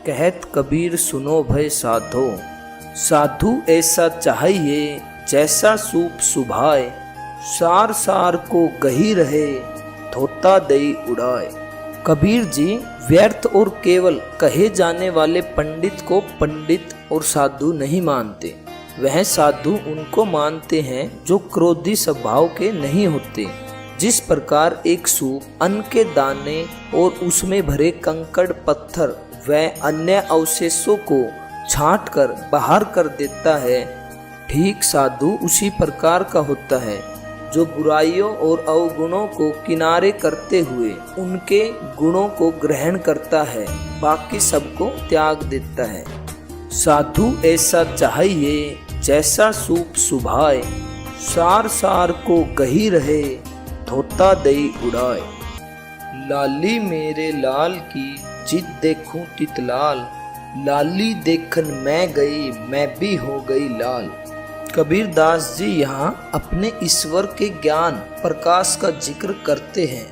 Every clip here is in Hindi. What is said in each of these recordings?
कहत कबीर सुनो भय साधो, साधु ऐसा चाहिए जैसा सूप सुभाए, सार सार को गही रहे धोता दई उड़ाए। कबीर जी व्यर्थ और केवल कहे जाने वाले पंडित को पंडित और साधु नहीं मानते। वह साधु उनको मानते हैं जो क्रोधी स्वभाव के नहीं होते। जिस प्रकार एक सूप अन्न के दाने और उसमें भरे कंकड़ पत्थर व अन्य अवशेषों को छांट कर बाहर कर देता है, ठीक साधु उसी प्रकार का होता है जो बुराइयों और अवगुणों को किनारे करते हुए उनके गुणों को ग्रहण करता है, बाकी सबको त्याग देता है। साधु ऐसा चाहिए जैसा सूप सुभाए, सार सार को गही रहे धोता दई उड़ाए। लाली मेरे लाल की जित देखूं तितलाल, लाली देखन मैं गई मैं भी हो गई लाल। कबीर दास जी यहाँ अपने ईश्वर के ज्ञान प्रकाश का जिक्र करते हैं।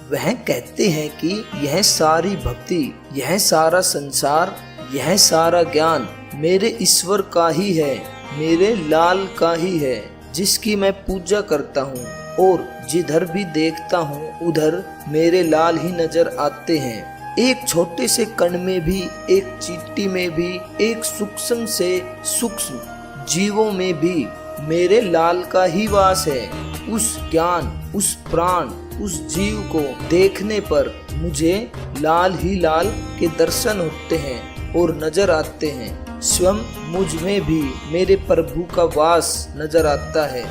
वह कहते हैं कि यह सारी भक्ति, यह सारा संसार, यह सारा ज्ञान मेरे ईश्वर का ही है, मेरे लाल का ही है, जिसकी मैं पूजा करता हूँ और जिधर भी देखता हूँ उधर मेरे लाल ही नजर आते हैं। एक छोटे से कण में भी, एक चींटी में भी, एक सूक्ष्म से सूक्ष्म जीवों में भी मेरे लाल का ही वास है। उस ज्ञान, उस प्राण, उस जीव को देखने पर मुझे लाल ही लाल के दर्शन होते हैं और नजर आते हैं। स्वयं मुझ में भी मेरे प्रभु का वास नजर आता है।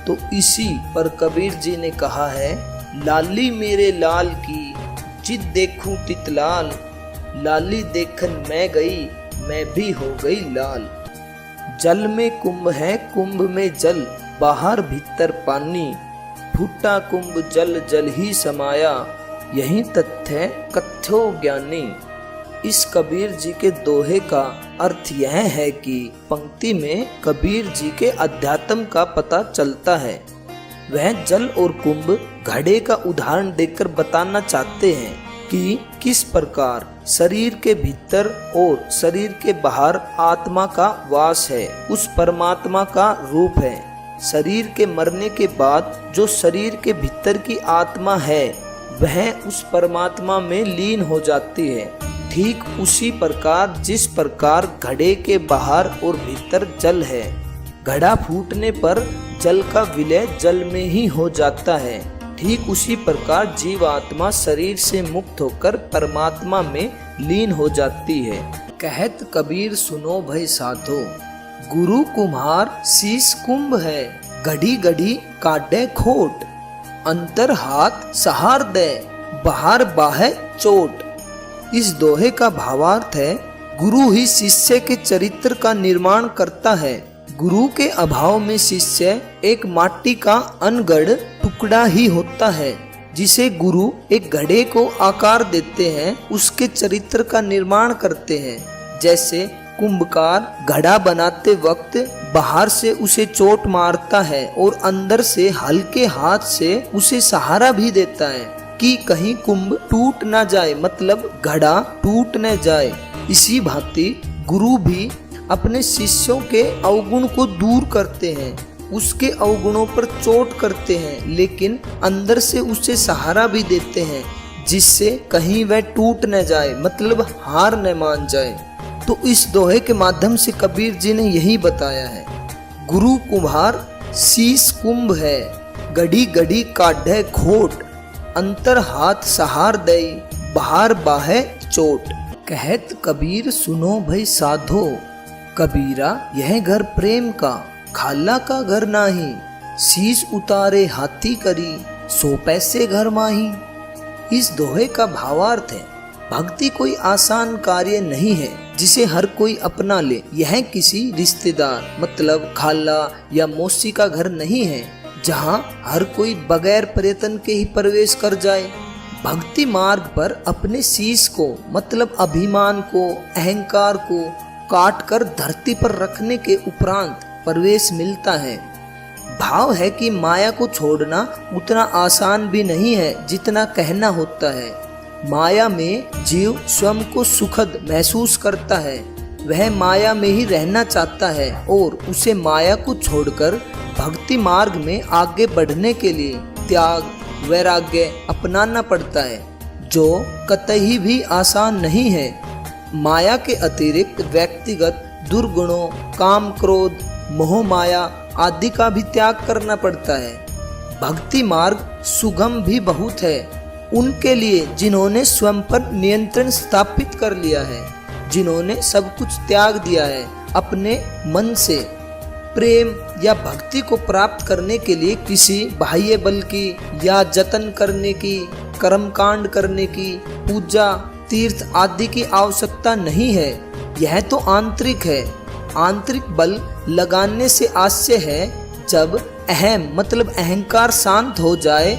तो इसी पर कबीर जी ने कहा है, लाली मेरे लाल की जित देखूं तितलाल, लाली देखन मैं गई मैं भी हो गई लाल। जल में कुंभ है कुंभ में जल, बाहर भीतर पानी, फूटा कुंभ जल जल ही समाया, यही तथ्य कथ्यो ज्ञानी। इस कबीर जी के दोहे का अर्थ यह है कि पंक्ति में कबीर जी के अध्यात्म का पता चलता है। वह जल और कुंभ घड़े का उदाहरण देकर बताना चाहते हैं कि किस प्रकार शरीर के भीतर और शरीर के बाहर आत्मा का वास है, उस परमात्मा का रूप है। शरीर के मरने के बाद जो शरीर के भीतर की आत्मा है वह उस परमात्मा में लीन हो जाती है। ठीक उसी प्रकार जिस प्रकार घड़े के बाहर और भीतर जल है, घड़ा फूटने पर जल का विलय जल में ही हो जाता है, ठीक उसी प्रकार जीवात्मा शरीर से मुक्त होकर परमात्मा में लीन हो जाती है। कहत कबीर सुनो भय साधो, गुरु कुम्हार शीश कुंभ है, घड़ी घड़ी काटे खोट, अंतर हाथ सहार दे बाहर बाहे चोट। इस दोहे का भावार्थ है, गुरु ही शिष्य के चरित्र का निर्माण करता है। गुरु के अभाव में शिष्य एक माटी का अनगढ़ टुकड़ा ही होता है, जिसे गुरु एक घड़े को आकार देते हैं, उसके चरित्र का निर्माण करते हैं। जैसे कुंभकार घड़ा बनाते वक्त बाहर से उसे चोट मारता है और अंदर से हल्के हाथ से उसे सहारा भी देता है कि कहीं कुंभ टूट ना जाए, मतलब घड़ा टूट न जाए। इसी भांति गुरु भी अपने शिष्यों के अवगुण को दूर करते हैं, उसके अवगुणों पर चोट करते हैं, लेकिन अंदर से उसे सहारा भी देते हैं जिससे कहीं वह टूट न जाए, मतलब हार न मान जाए। तो इस दोहे के माध्यम से कबीर जी ने यही बताया है, गुरु कुम्हार शीश कुंभ है, घड़ी घड़ी काढ़े खोट, अंतर हाथ सहार दई बाहर बाहे चोट। कहत कबीर सुनो भई साधो, कबीरा यह घर प्रेम का, खाला का घर नाही, शीश उतारे हाथी करी, 100 पैसे घर माही। इस दोहे का भावार्थ है, भक्ति कोई आसान कार्य नहीं है जिसे हर कोई अपना ले। यह किसी रिश्तेदार, मतलब खाला या मौसी का घर नहीं है जहाँ हर कोई बगैर प्रयत्न के ही प्रवेश कर जाए। भक्ति मार्ग पर अपने शीश को, मतलब अभिमान को, अहंकार को काट कर धरती पर रखने के उपरांत प्रवेश मिलता है। भाव है कि माया को छोड़ना उतना आसान भी नहीं है जितना कहना होता है। माया में जीव स्वयं को सुखद महसूस करता है, वह माया में ही रहना चाहता है और उसे माया को छोड़कर भक्ति मार्ग में आगे बढ़ने के लिए त्याग वैराग्य अपनाना पड़ता है, जो कतई भी आसान नहीं है। माया के अतिरिक्त व्यक्तिगत दुर्गुणों, काम, क्रोध, मोह माया आदि का भी त्याग करना पड़ता है। भक्ति मार्ग सुगम भी बहुत है उनके लिए जिन्होंने स्वयं पर नियंत्रण स्थापित कर लिया है, जिन्होंने सब कुछ त्याग दिया है अपने मन से। प्रेम या भक्ति को प्राप्त करने के लिए किसी बाह्य बल की या जतन करने की, कर्मकांड करने की, पूजा, तीर्थ आदि की आवश्यकता नहीं है। यह तो आंतरिक है। आंतरिक बल लगाने से आश्चर्य है जब अहम मतलब अहंकार शांत हो जाए।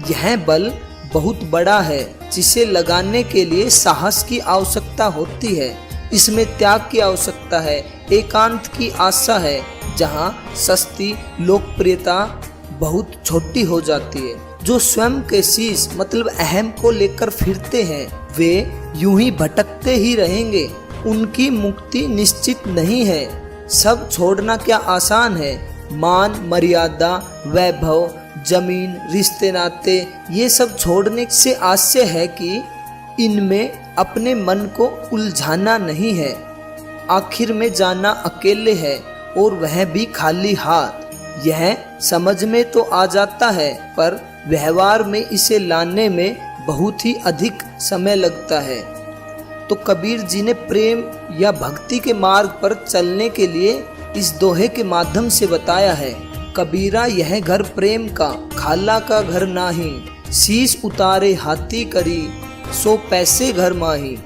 यह बल बहुत बड़ा है जिसे लगाने के लिए साहस की आवश्यकता होती है। इसमें त्याग की आवश्यकता है, एकांत की आशा है, जहाँ सस्ती लोकप्रियता बहुत छोटी हो जाती है। जो स्वयं के शीश मतलब अहम को लेकर फिरते हैं वे यूं ही भटकते ही रहेंगे, उनकी मुक्ति निश्चित नहीं है। सब छोड़ना क्या आसान है। मान मर्यादा, वैभव, जमीन, रिश्ते नाते ये सब छोड़ने से आशय है कि इनमें अपने मन को उलझाना नहीं है। आखिर में जाना अकेले है और वह भी खाली हाथ। यह समझ में तो आ जाता है पर व्यवहार में इसे लाने में बहुत ही अधिक समय लगता है। तो कबीर जी ने प्रेम या भक्ति के मार्ग पर चलने के लिए इस दोहे के माध्यम से बताया है। कबीरा यह घर प्रेम का, खाला का घर नाही, शीश उतारे हाथी करी, सो पैसे घर माही।